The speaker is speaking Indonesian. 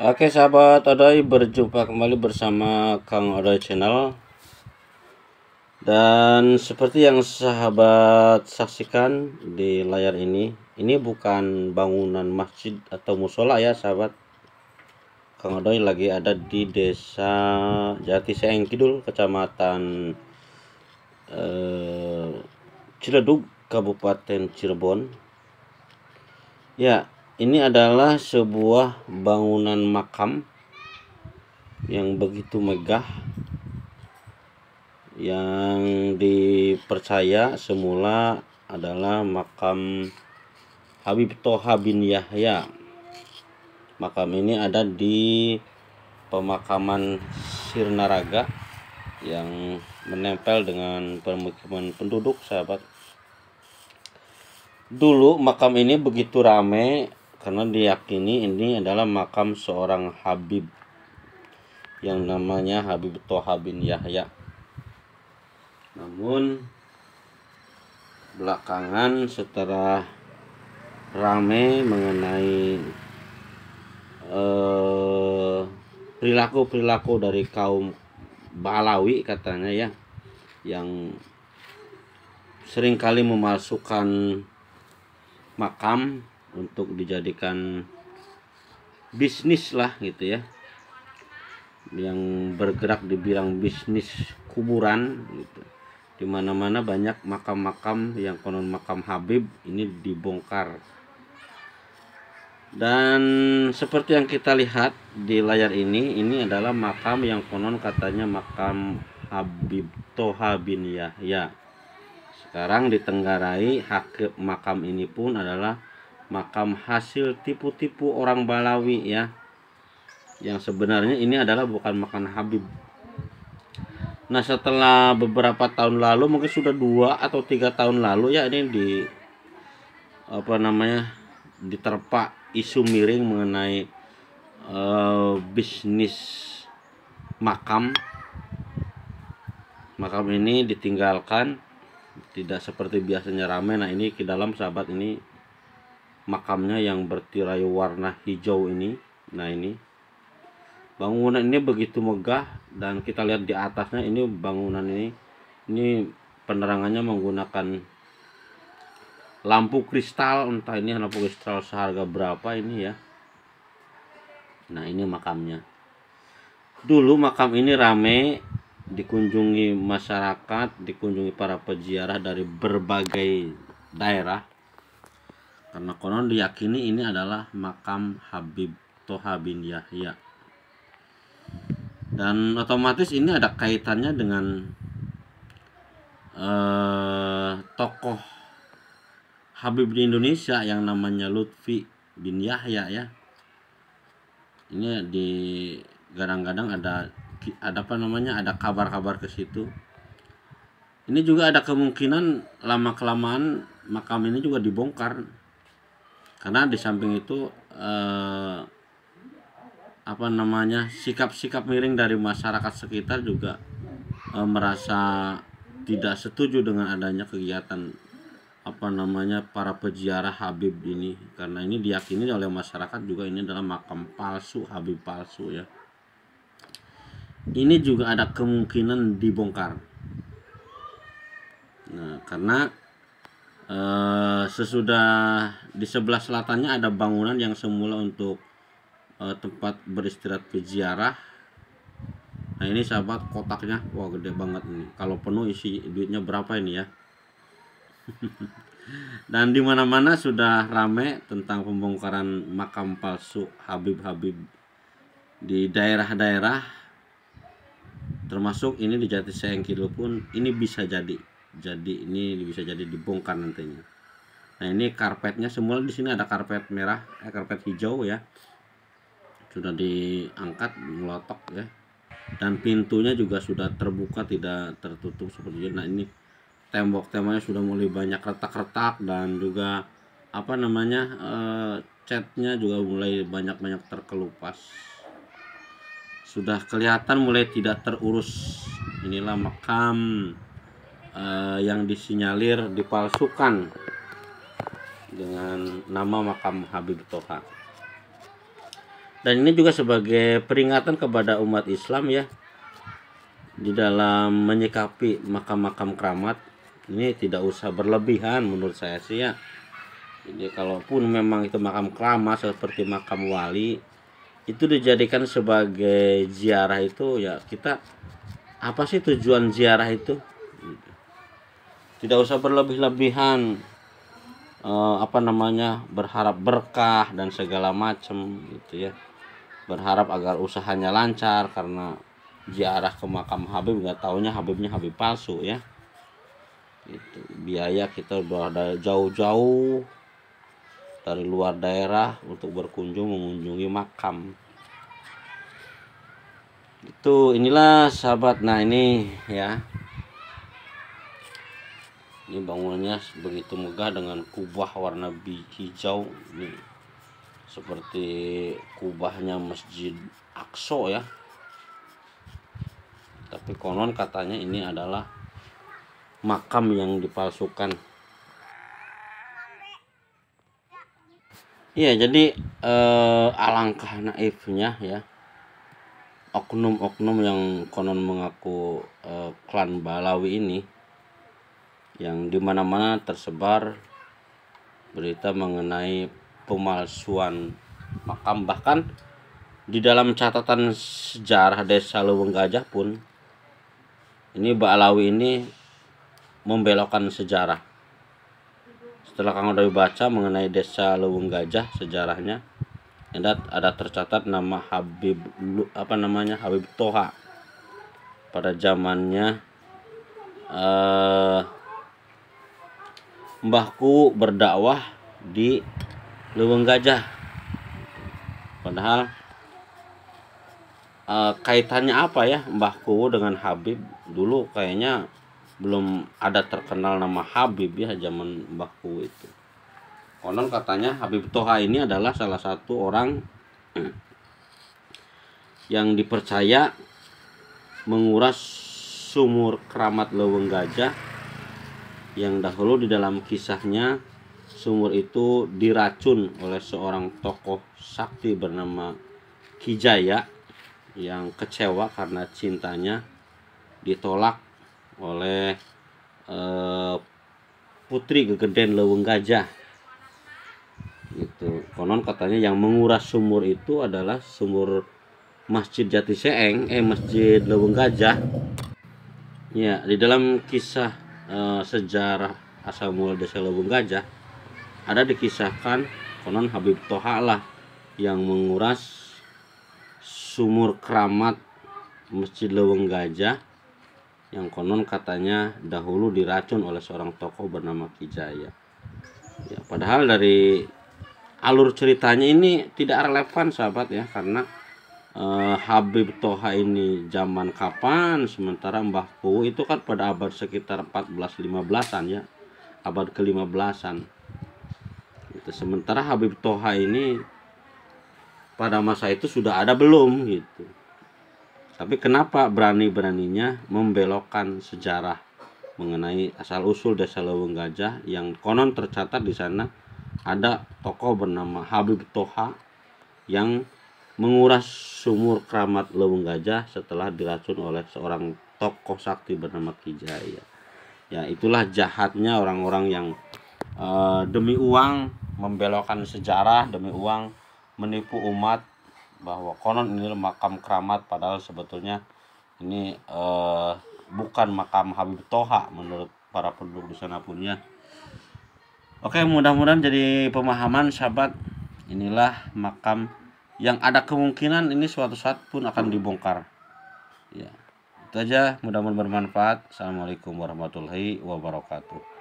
Oke sahabat Odoy, berjumpa kembali bersama Kang Odoy Channel. Dan seperti yang sahabat saksikan di layar ini bukan bangunan masjid atau musola ya sahabat. Kang Odoy lagi ada di desa Jatiseeng Kidul, kecamatan Ciledug, Kabupaten Cirebon. Ya, ini adalah sebuah bangunan makam yang begitu megah, yang dipercaya semula adalah makam Habib Toha bin Yahya. Makam ini ada di pemakaman Sirnaraga yang menempel dengan permukiman penduduk sahabat. Dulu makam ini begitu ramai karena diyakini ini adalah makam seorang Habib yang namanya Habib Toha bin Yahya. Namun belakangan setelah ramai mengenai perilaku dari kaum Balawi katanya ya, yang seringkali memalsukan makam untuk dijadikan bisnis lah gitu ya, yang bergerak di bidang bisnis kuburan gitu. Di mana-mana banyak makam-makam yang konon makam Habib ini dibongkar. Dan seperti yang kita lihat di layar ini adalah makam yang konon katanya makam Habib Toha bin Yahya. Sekarang ditenggarai hak makam ini pun adalah makam hasil tipu-tipu orang Balawi ya. Yang sebenarnya ini adalah bukan makam Habib. Nah, setelah beberapa tahun lalu, mungkin sudah 2 atau 3 tahun lalu ya, ini diterpa isu miring mengenai bisnis makam. Makam ini ditinggalkan, tidak seperti biasanya ramai. Nah, ini ke dalam sahabat, ini makamnya yang bertirai warna hijau ini. Nah, ini bangunan ini begitu megah, dan kita lihat di atasnya ini bangunan ini penerangannya menggunakan lampu kristal, entah ini lampu kristal seharga berapa ini ya. Nah, ini makamnya. Dulu makam ini rame, dikunjungi masyarakat, dikunjungi para peziarah dari berbagai daerah, karena konon diyakini ini adalah makam Habib Toha bin Yahya. Dan otomatis ini ada kaitannya dengan tokoh Habib di Indonesia yang namanya Lutfi bin Yahya ya. Ini di kadang-kadang ada kabar-kabar ke situ. Ini juga ada kemungkinan lama kelamaan makam ini juga dibongkar, karena di samping itu sikap-sikap miring dari masyarakat sekitar juga merasa tidak setuju dengan adanya kegiatan para peziarah Habib ini, karena ini diyakini oleh masyarakat juga ini adalah makam palsu, Habib palsu ya. Ini juga ada kemungkinan dibongkar. Nah, karena sesudah di sebelah selatannya ada bangunan yang semula untuk tempat beristirahat peziarah. Nah, ini sahabat, kotaknya wah gede banget ini. Kalau penuh isi duitnya berapa ini ya. Dan di mana-mana sudah ramai tentang pembongkaran makam palsu Habib-Habib di daerah-daerah, termasuk ini di Jatiseeng Kidul pun ini bisa jadi dibongkar nantinya. Nah, ini karpetnya semula di sini ada karpet merah, karpet hijau ya, sudah diangkat melotok ya, dan pintunya juga sudah terbuka, tidak tertutup seperti ini. Nah, ini tembok-temboknya sudah mulai banyak retak-retak, dan juga catnya juga mulai banyak terkelupas, sudah kelihatan mulai tidak terurus. Inilah makam yang disinyalir dipalsukan dengan nama makam Habib Toha. Dan ini juga sebagai peringatan kepada umat Islam ya, di dalam menyikapi makam-makam keramat ini tidak usah berlebihan menurut saya sih ya. Jadi kalaupun memang itu makam keramat seperti makam wali, itu dijadikan sebagai ziarah, itu ya kita apa sih tujuan ziarah itu? Tidak usah berlebih-lebihan, berharap berkah dan segala macam gitu ya. Berharap agar usahanya lancar karena ziarah ke makam Habib, nggak taunya Habibnya Habib palsu ya. Itu biaya kita udah jauh-jauh dari luar daerah untuk berkunjung mengunjungi makam. Itu inilah sahabat. Nah ini ya, ini bangunannya begitu megah dengan kubah warna hijau ini, seperti kubahnya Masjid Aqsa ya. Tapi konon katanya ini adalah makam yang dipalsukan. Iya, jadi alangkah naifnya ya oknum-oknum yang konon mengaku klan Balawi ini, yang dimana-mana tersebar berita mengenai pemalsuan makam. Bahkan di dalam catatan sejarah Desa Leuweung Gajah pun ini Balawi ini membelokkan sejarah. Setelah Kang udah baca mengenai Desa Leuweung Gajah sejarahnya, ada tercatat nama Habib Toha. Pada zamannya mbahku berdakwah di Leuweung Gajah. Padahal kaitannya apa ya mbahku dengan Habib? Dulu kayaknya belum ada terkenal nama Habib ya zaman mbahku itu. Konon katanya Habib Toha ini adalah salah satu orang yang dipercaya menguras sumur keramat Leuweung Gajah, yang dahulu di dalam kisahnya sumur itu diracun oleh seorang tokoh sakti bernama Ki Jaya yang kecewa karena cintanya ditolak oleh putri Gegeden Leuweung Gajah. Itu konon katanya yang menguras sumur itu adalah sumur Masjid Jati Seeng, Masjid Leuweung Gajah. Ya, di dalam kisah sejarah asal mula Desa Leuweung Gajah ada dikisahkan konon Habib Toha lah yang menguras sumur keramat Masjid Leuweung Gajah, yang konon katanya dahulu diracun oleh seorang tokoh bernama Ki Jaya. Ya, padahal dari alur ceritanya ini tidak relevan sahabat ya, karena Habib Toha ini zaman kapan, sementara mbahku itu kan pada abad sekitar 14-15an ya, abad ke-15an. Gitu. Sementara Habib Toha ini pada masa itu sudah ada belum gitu. Tapi kenapa berani-beraninya membelokkan sejarah mengenai asal-usul Desa Leuweung Gajah, yang konon tercatat di sana ada tokoh bernama Habib Toha yang menguras sumur keramat Leuweung Gajah setelah diracun oleh seorang tokoh sakti bernama Ki Jaya. Ya, itulah jahatnya orang-orang yang demi uang membelokkan sejarah, demi uang menipu umat bahwa konon ini makam keramat, padahal sebetulnya ini bukan makam Habib Toha menurut para penduduk di sana pun ya. Oke, mudah-mudahan jadi pemahaman sahabat. Inilah makam yang ada kemungkinan ini suatu saat pun akan dibongkar. Ya, itu aja, mudah-mudahan bermanfaat. Assalamualaikum warahmatullahi wabarakatuh.